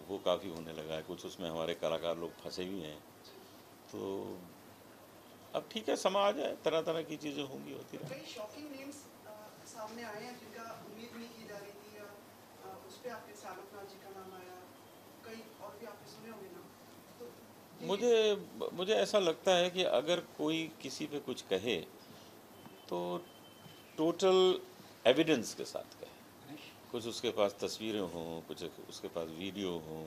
वो काफ़ी होने लगा है, कुछ उसमें हमारे कलाकार लोग फंसे भी हैं। तो अब ठीक है, समाज है, तरह तरह की चीज़ें होंगी, होती रहें। कई शॉकिंग नेम्स सामने आए हैं जिनका उम्मीद नहीं की जा रही थी, उस पर आपके शाहरुख खान जी का नाम आया, कई और भी आपने सुने होंगे ना। तो मुझे ऐसा लगता है कि अगर कोई किसी पे कुछ कहे तो टोटल एविडेंस के साथ कहे, कुछ उसके पास तस्वीरें हों, कुछ उसके पास वीडियो हों।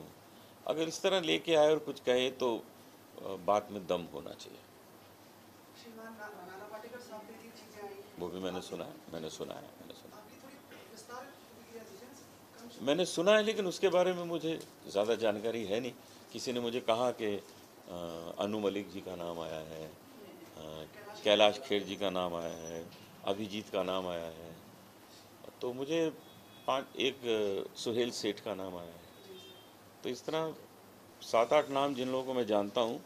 अगर इस तरह लेके आए और कुछ कहे तो बात में दम होना चाहिए। श्रीमान नाना पाटेकर साहब पे भी चीज़ें आई, वो भी मैंने सुना है, मैंने सुना है, मैंने सुना आपकी थोड़ी विस्तार प्रतिक्रिया दीजिए। है, मैंने सुना है, लेकिन उसके बारे में मुझे ज़्यादा जानकारी है नहीं। किसी ने मुझे कहा कि अनु मलिक जी का नाम आया है, कैलाश खेर जी का नाम आया है, अभिजीत का नाम आया है, तो मुझे एक सुहेल सेठ का नाम आया है। तो इस तरह 7-8 नाम जिन लोगों को मैं जानता हूँ,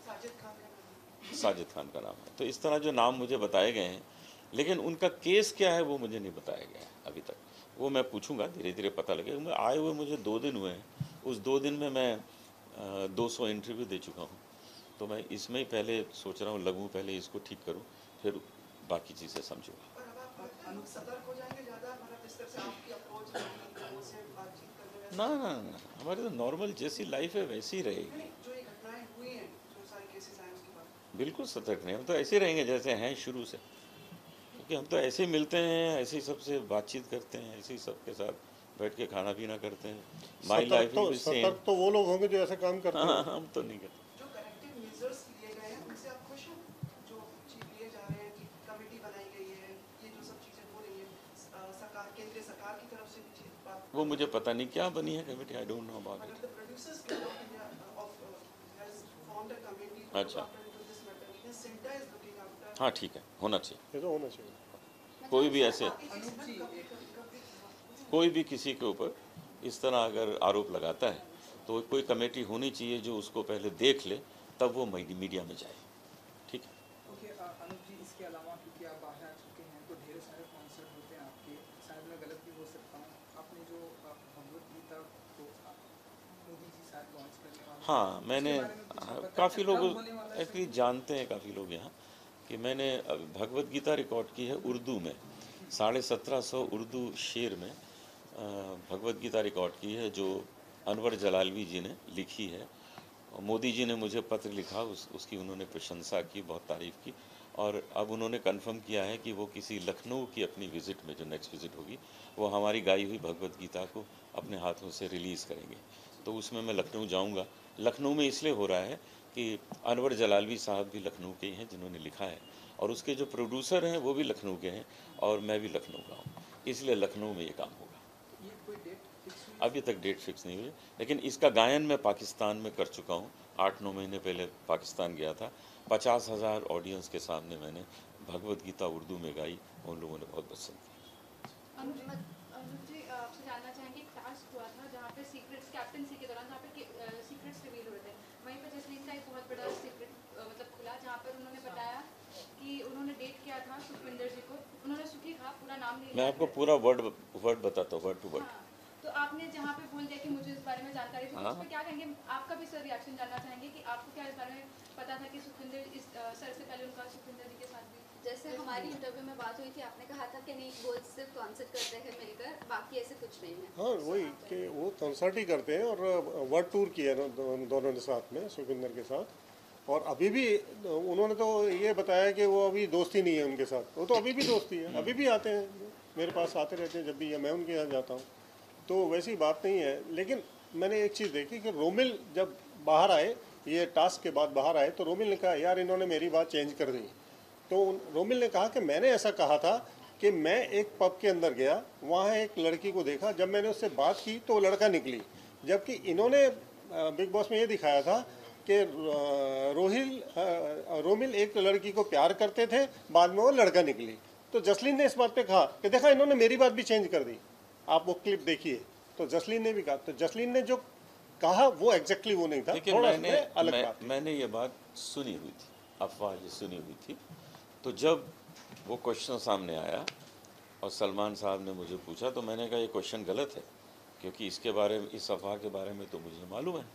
साजिद खान का नाम है। तो इस तरह जो नाम मुझे बताए गए हैं, लेकिन उनका केस क्या है वो मुझे नहीं बताया गया है अभी तक। वो मैं पूछूंगा, धीरे धीरे पता लगेगा। मैं आए हुए मुझे 2 दिन हुए हैं, उस 2 दिन में मैं 200 इंटरव्यू दे चुका हूँ। तो मैं इसमें ही पहले सोच रहा हूँ लगूँ, पहले इसको ठीक करूँ, फिर बाकी चीज़ें समझूँगा। सतर्क हो जाएंगे ज़्यादा, मतलब इस तरह से आपकी अप्रोच से बातचीत करने में? ना ना ना, हमारी तो नॉर्मल जैसी लाइफ है वैसी ही रहेगी। जो ये घटनाएं हुई हैं, जो सारे केसेस आए उसके बाद बिल्कुल सतर्क नहीं, हम तो ऐसे रहेंगे जैसे हैं शुरू से, क्योंकि हम तो ऐसे ही मिलते हैं, ऐसे ही सबसे बातचीत करते हैं, ऐसे ही सबके साथ बैठ के खाना पीना करते हैं। My life is same. सतर्क तो वो लोग होंगे जो ऐसे काम करते हैं। हाँ, हम तो नहीं करते। जो करेक्टिव मेजर्स लिए गए हैं उनसे आप खुश हैं? जो चीज लिए जा रहे हैं कि कमेटी बनाई गई है, ये जो सब चीजें हो रही हैं, सरकार, केंद्रीय सरकार की तरफ से भी चीज बात, वो मुझे पता नहीं क्या बनी है committee, I don't know about मतलब it. The producers guild of India has formed a committee अच्छा। To this matter, even CINTAA is looking after. हाँ ठीक है, होना चाहिए। ये तो होना चाहिए। कोई भी ऐसे, कोई भी किसी के ऊपर इस तरह अगर आरोप लगाता है तो कोई कमेटी होनी चाहिए जो उसको पहले देख ले, तब वो मीडिया में जाए। ठीक है। ओके अनुप जी, इसके अलावा क्योंकि आप बाहर आ चुके हैं तो ढेर सारे कॉन्सर्ट होते हैं आपके, शायद मैं गलत भी हो सकता हूँ, आपने जो भगवत गीता को मोदी जी शायद लॉन्च करने वाले हैं, हाँ, मैंने उसके बारे में कुछ बताएं? काफ़ी लोग कब होने वाला है? एक्चुअली जानते हैं, काफ़ी लोग यहाँ, कि मैंने भगवत गीता रिकॉर्ड की है उर्दू में, 1750 उर्दू शेर में भगवत गीता रिकॉर्ड की है, जो अनवर जलालवी जी ने लिखी है। और मोदी जी ने मुझे पत्र लिखा, उसकी उन्होंने प्रशंसा की, बहुत तारीफ़ की, और अब उन्होंने कंफर्म किया है कि वो किसी लखनऊ की अपनी विज़िट में, जो नेक्स्ट विज़िट होगी, वो हमारी गाई हुई भगवत गीता को अपने हाथों से रिलीज़ करेंगे। तो उसमें मैं लखनऊ जाऊंगा। लखनऊ में इसलिए हो रहा है कि अनवर जलालवी साहब भी लखनऊ के ही हैं जिन्होंने लिखा है, और उसके जो प्रोड्यूसर हैं वो भी लखनऊ के हैं, और मैं भी लखनऊ का हूँ, इसलिए लखनऊ में ये काम होगा। ये कोई डेट फिक्स हुई? अभी तक डेट फिक्स नहीं हुई, लेकिन इसका गायन मैं पाकिस्तान में कर चुका हूँ। 8-9 महीने पहले पाकिस्तान गया था। 50,000 ऑडियंस के सामने मैंने भगवत गीता उर्दू में गाई, उन लोगों ने बहुत पसंद की। अनुज जी, आपसे जानना चाहेंगे, एक टास्क हुआ था जहाँ पे सीक्रेट्स कैप्टनसी के दौरान जहाँ पे सीक्रेट्स रिवील हुए थे, वहीं पर जसलीन का एक बहुत बड़ा सीक्रेट मतलब खुला, जहाँ पर उन्होंने बताया कि उन्होंने डेट किया था सुखविंदर जी को। उन्होंने सुखी कहा, पूरा नाम नहीं मैं लिया। आपको पूरा वर्ड बताता हूँ, वर्ड टू वर्ड। हाँ, तो आपने जहाँ पे बोल दिया कि मुझे इस बारे में जानकारी थी, तो उस पर क्या कहेंगे? आपका भी सर रिएक्शन जानना चाहेंगे कि आपको क्या इस बारे में पता था कि सुखविंदर इस सर से पहले उनका सुखविंदर जी के साथ भी? जैसे हमारी इंटरव्यू में बात हुई थी, आपने कहा था कि नहीं, वो सिर्फ कॉन्सर्ट करते हैं मिलकर, बाकी ऐसे कुछ नहीं है। हाँ, वही कि वो कंसर्ट ही करते हैं, और वर्ल्ड टूर किया है दोनों ने साथ में, सुखविंदर के साथ। और अभी भी उन्होंने तो ये बताया कि वो अभी दोस्ती नहीं है उनके साथ, वो तो अभी भी दोस्ती है, अभी भी आते हैं मेरे पास, आते रहते हैं जब भी, या मैं उनके यहाँ जाता हूँ, तो वैसी बात नहीं है। लेकिन मैंने एक चीज़ देखी कि रोमिल जब बाहर आए, ये टास्क के बाद बाहर आए, तो रोमिल ने कहा यार इन्होंने मेरी बात चेंज कर दी। तो रोमिल ने कहा कि मैंने ऐसा कहा था कि मैं एक पब के अंदर गया, वहाँ एक लड़की को देखा, जब मैंने उससे बात की तो वो लड़का निकली, जबकि इन्होंने बिग बॉस में ये दिखाया था कि रोमिल एक लड़की को प्यार करते थे, बाद में वो लड़का निकली। तो जसलीन ने इस बात पे कहा कि देखा इन्होंने मेरी बात भी चेंज कर दी, आप वो क्लिप देखिए। तो जसलीन ने भी कहा, तो जसलीन ने जो कहा वो एग्जैक्टली वो नहीं था, थोड़ा अलग बात। मैंने ये बात सुनी हुई थी, अफवाह ये सुनी हुई थी। तो जब वो क्वेश्चन सामने आया और सलमान साहब ने मुझे पूछा, तो मैंने कहा ये क्वेश्चन गलत है, क्योंकि इसके बारे में, इस अफवाह के बारे में तो मुझे मालूम है।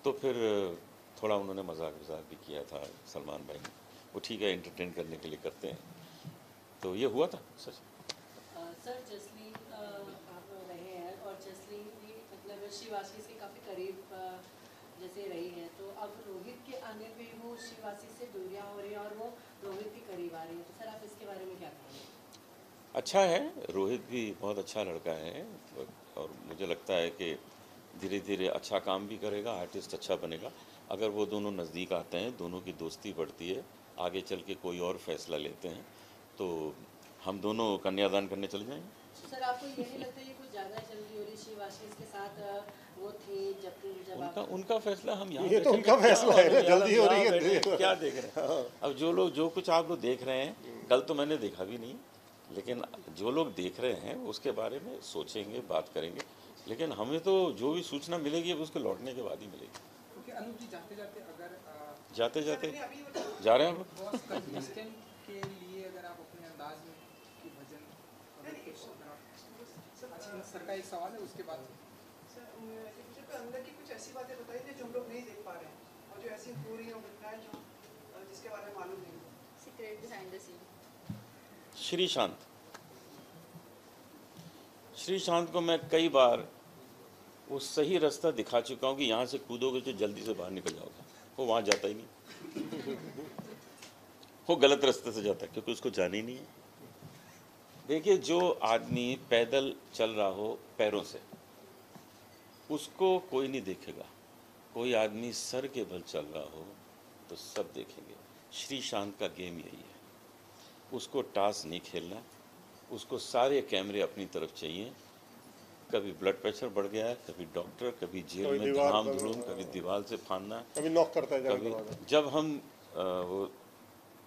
तो फिर थोड़ा उन्होंने मजाक भी किया था सलमान भाई ने, वो ठीक है, एंटरटेन करने के लिए करते हैं। तो ये हुआ था सच। सर जसलीन आप रहे हैं, और जसलीन भी मतलब शिवाशीष के काफ़ी करीब जैसे रही है, तो अब रोहित के आने पे वो शिवाशीष से दूरियां हो रही हैं और वो रोहित के करीब आ रही है, तो सर आप इसके बारे में क्या कहेंगे? अच्छा है, रोहित भी बहुत अच्छा लड़का है, और मुझे लगता है कि धीरे धीरे अच्छा काम भी करेगा, आर्टिस्ट अच्छा बनेगा। अगर वो दोनों नज़दीक आते हैं, दोनों की दोस्ती बढ़ती है, आगे चल के कोई और फैसला लेते हैं, तो हम दोनों कन्यादान करने चले जाएंगे। सर आपको ये नहीं लगता ये कुछ ज़्यादा जल्दी हो रही? शिवाशीष के साथ वो थे जब उनका फैसला हम यहाँ, ये तो उनका फैसला है ना, जल्दी हो रही है, क्या देख रहे हैं? अब जो कुछ आप लोग देख रहे हैं, कल तो मैंने देखा भी नहीं, लेकिन जो लोग देख रहे हैं उसके बारे में सोचेंगे, बात करेंगे, लेकिन हमें तो जो भी सूचना मिलेगी अब उसके लौटने के बाद ही मिलेगी। ओके, अनुज जी जाते जाते जा रहे हैं हम लोग। कंटेस्टेंट के लिए अगर आप अपने अंदाज में कि भजन, अगर कुछ अच्छा सर का एक सवाल है, उसके बाद सर मुझे अंदर की कुछ ऐसी बातें बताई थी जो हम लोग नहीं देख पा रहे हैं, और जो ऐसी हो रही है घटनाएं जो जिसके बारे में मालूम नहीं। Secret behind the scene. Sreesanth को मैं कई बार वो सही रास्ता दिखा चुका हूँ कि यहाँ से कूदोगे तो जल्दी से बाहर निकल जाओगे, वो वहाँ जाता ही नहीं। वो गलत रास्ते से जाता है, क्योंकि उसको जाना ही नहीं है। देखिए, जो आदमी पैदल चल रहा हो पैरों से, उसको कोई नहीं देखेगा। कोई आदमी सर के बल चल रहा हो तो सब देखेंगे। श्री शांत का गेम यही है, उसको टास नहीं खेलना, उसको सारे कैमरे अपनी तरफ चाहिए। कभी ब्लड प्रेशर बढ़ गया है, कभी डॉक्टर, कभी जेल में धाम धूम, कभी दीवार से फानना, कभी नॉक करता है। कभी जब हम वो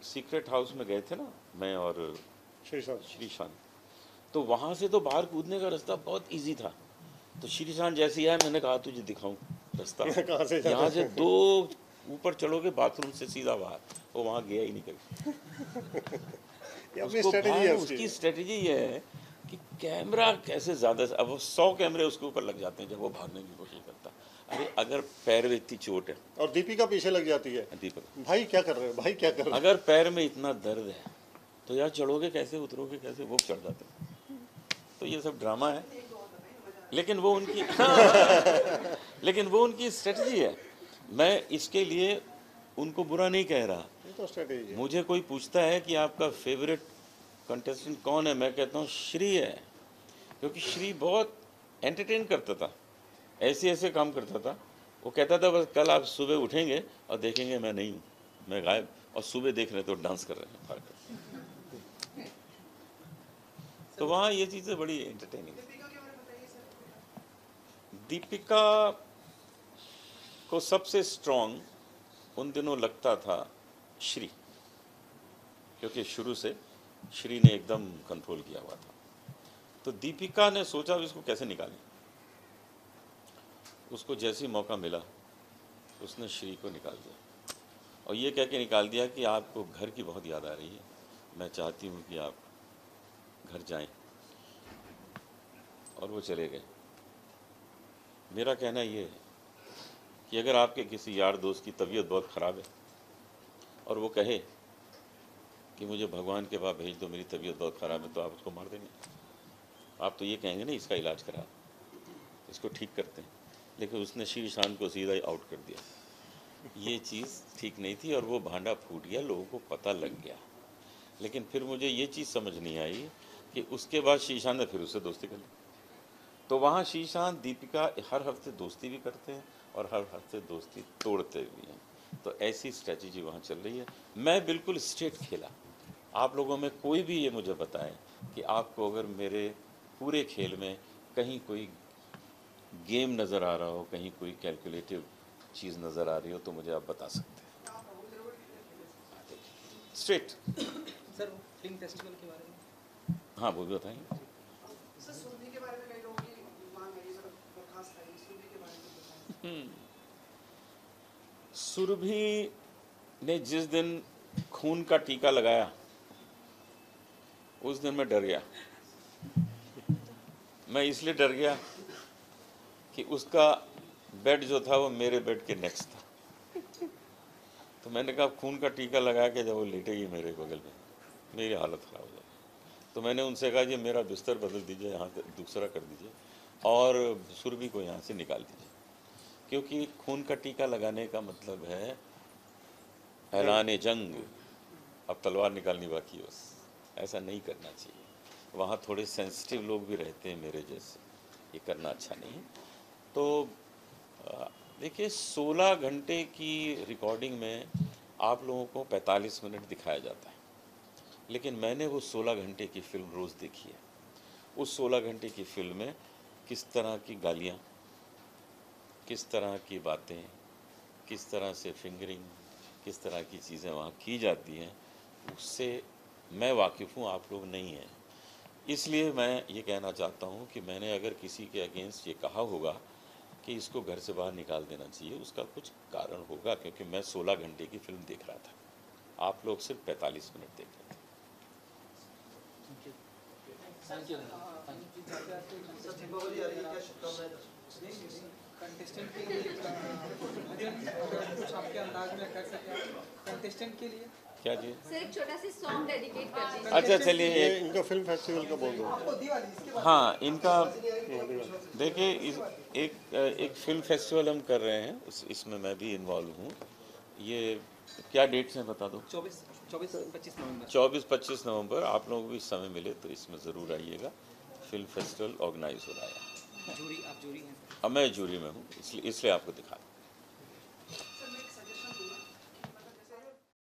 सीक्रेट हाउस में गए थे ना, मैं और श्री शांत, तो वहाँ से तो बाहर कूदने का रास्ता बहुत इजी था। तो श्री शांत जैसे ही आया, मैंने कहा तुझे दिखाऊं रास्ता, यहाँ से 2 ऊपर चढ़ोगे बाथरूम से सीधा बाहर। वो वहाँ गया ही नहीं कभी। उसकी स्ट्रेटेजी ये है कि कैमरा कैसे ज़्यादा, अब वो 100 कैमरे उसके ऊपर लग जाते हैं जब वो भागने की कोशिश करता। अरे अगर पैर में इतनी चोट है, और दीपिका पीछे लग जाती है, दीपिका भाई क्या कर रहे हो, भाई क्या कर रहे हो। अगर पैर में इतना दर्द है तो यार चढ़ोगे कैसे, उतरोगे कैसे, वो चढ़ जाते हैं। तो ये सब ड्रामा है। लेकिन वो उनकी लेकिन वो उनकी स्ट्रेटजी है। मैं इसके लिए उनको बुरा नहीं कह रहा। ये तो स्ट्रेटेजी है। मुझे कोई पूछता है कि आपका फेवरेट कंटेस्टेंट कौन है, मैं कहता हूँ श्री है, क्योंकि श्री बहुत एंटरटेन करता था, ऐसे ऐसे काम करता था। वो कहता था बस कल आप सुबह उठेंगे और देखेंगे मैं नहीं हूँ, मैं गायब, और सुबह देख रहे तो डांस कर रहे हैं फाड़। तो वहाँ ये चीज़ें बड़ी एंटरटेनिंग। दीपिका को सबसे स्ट्रॉन्ग उन दिनों लगता था श्री, क्योंकि शुरू से श्री ने एकदम कंट्रोल किया हुआ था। तो दीपिका ने सोचा इसको कैसे निकालें। उसको जैसे ही मौका मिला उसने श्री को निकाल दिया, और ये कह के निकाल दिया कि आपको घर की बहुत याद आ रही है, मैं चाहती हूँ कि आप घर जाएं। और वो चले गए। मेरा कहना ये है कि अगर आपके किसी यार दोस्त की तबीयत बहुत ख़राब है और वो कहे कि मुझे भगवान के पास भेज दो, मेरी तबीयत बहुत ख़राब है, तो आप उसको मार देंगे? आप तो ये कहेंगे ना इसका इलाज करा, इसको ठीक करते हैं। लेकिन उसने श्री शांत को सीधा ही आउट कर दिया। ये चीज़ ठीक नहीं थी और वो भांडा फूट गया, लोगों को पता लग गया। लेकिन फिर मुझे ये चीज़ समझ नहीं आई कि उसके बाद श्रीशांत ने फिर उससे दोस्ती कर ली। तो वहाँ श्रीशांत दीपिका हर हफ्ते दोस्ती भी करते हैं और हर हफ्ते दोस्ती तोड़ते भी हैं। तो ऐसी स्ट्रेटजी वहाँ चल रही है। मैं बिल्कुल स्ट्रेट खेला। आप लोगों में कोई भी ये मुझे बताए कि आपको अगर मेरे पूरे खेल में कहीं कोई गेम नज़र आ रहा हो, कहीं कोई कैलकुलेटिव चीज़ नज़र आ रही हो, तो मुझे आप बता सकते हैं। स्ट्रेट। सर फिल्म फेस्टिवल के बारे में, हाँ वो भी बताएंगे। सर सुरभि के बारे में कई लोगों की मांग है, सर बर्खास्त है, सुरभि के बारे में बताएं। सुरभि ने जिस दिन खून का टीका लगाया उस दिन मैं डर गया। मैं इसलिए डर गया कि उसका बेड जो था वो मेरे बेड के नेक्स्ट था। तो मैंने कहा खून का टीका लगा के जब वो लेटेगी मेरे बगल में, मेरी हालत ख़राब हो जाएगी। तो मैंने उनसे कहा कि मेरा बिस्तर बदल दीजिए, यहाँ से दूसरा कर दीजिए और सुरभि को यहाँ से निकाल दीजिए, क्योंकि खून का टीका लगाने का मतलब है ऐलान जंग, अब तलवार निकालनी बाकी है बस। ऐसा नहीं करना चाहिए। वहाँ थोड़े सेंसिटिव लोग भी रहते हैं मेरे जैसे, ये करना अच्छा नहीं है। तो देखिए 16 घंटे की रिकॉर्डिंग में आप लोगों को 45 मिनट दिखाया जाता है, लेकिन मैंने वो 16 घंटे की फिल्म रोज़ देखी है। उस 16 घंटे की फिल्म में किस तरह की गालियाँ, किस तरह की बातें, किस तरह से फिंगरिंग, किस तरह की चीज़ें वहाँ की जाती हैं, उससे मैं वाकिफ़ हूँ, आप लोग नहीं हैं। इसलिए मैं ये कहना चाहता हूँ कि मैंने अगर किसी के अगेंस्ट ये कहा होगा कि इसको घर से बाहर निकाल देना चाहिए, उसका कुछ कारण होगा, क्योंकि मैं 16 घंटे की फिल्म देख रहा था, आप लोग सिर्फ 45 मिनट देख रहे थे। कंटेस्टेंट के लिए कुछ आपके अंदाज में कर सके कंटेस्टेंट के लिए क्या जी? सर एक छोटा सा सॉन्ग डेडिकेट कर दीजिए। अच्छा चलिए इनका फिल्म फेस्टिवल का बोल दो। हाँ इनका देखिए एक फिल्म फेस्टिवल हम कर रहे हैं, इसमें मैं भी इन्वॉल्व हूँ। ये क्या डेट्स हैं बता दो। 24-25 नवंबर। आप लोगों को भी समय मिले तो इसमें ज़रूर आइएगा। फिल्म फेस्टिवल ऑर्गेनाइज हो रहा है। जूरी, आप जूरी हैं? अब मैं जूरी में हूँ, इसलिए आपको दिखा